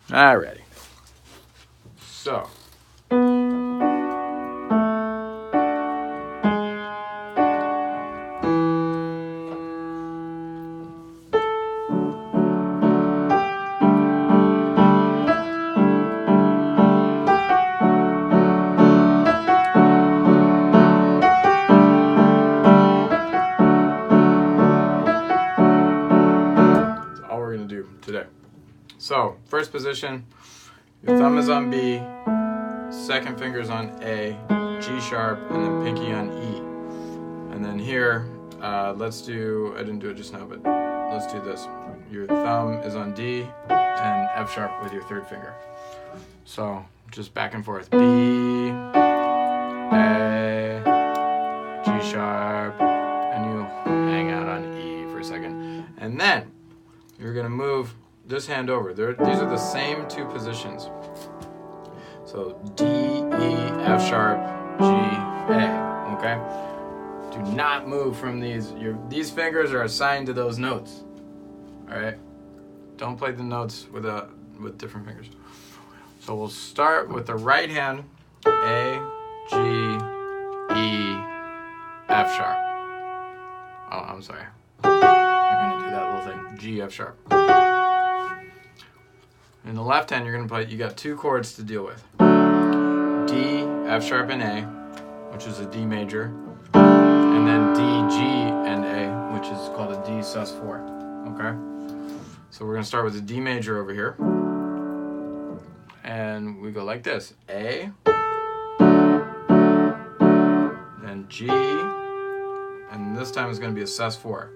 Alrighty. So. Today. So, first position, your thumb is on B, second finger's on A, G sharp, and then pinky on E. And then here, let's do, I didn't do it just now, but let's do this. Your thumb is on D and F sharp with your third finger. So, just back and forth. B, A, G sharp, and you hang out on E for a second. And then, you're going to move this hand over. These are the same two positions. So D, E, F sharp, G, A. Okay? Do not move from these. These fingers are assigned to those notes. All right? Don't play the notes with different fingers. So we'll start with the right hand. A, G, E, F sharp. Oh, I'm sorry. You're going to do that little thing. G, F sharp. In the left hand, you're going to play, you got two chords to deal with. D, F sharp, and A, which is a D major. And then D, G, and A, which is called a D sus4. Okay? So we're going to start with the D major over here. And we go like this. A, then G, and this time it's going to be a sus4.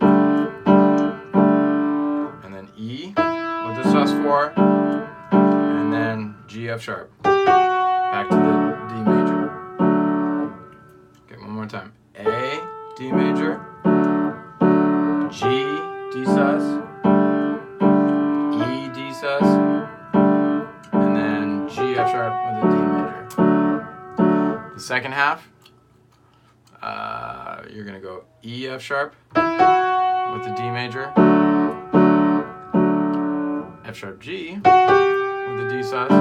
And then E with the sus4, and then G, F sharp. Back to the D major. Okay, one more time. A, D major, G, D sus, E, D sus, and then G, F sharp with a D major. The second half, you're going to go E, F sharp with the D major, F sharp, G with the D sus,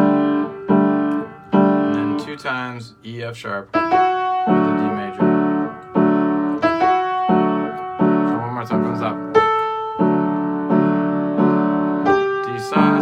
and then two times E, F sharp with the D major. So one more time from the top. D sus,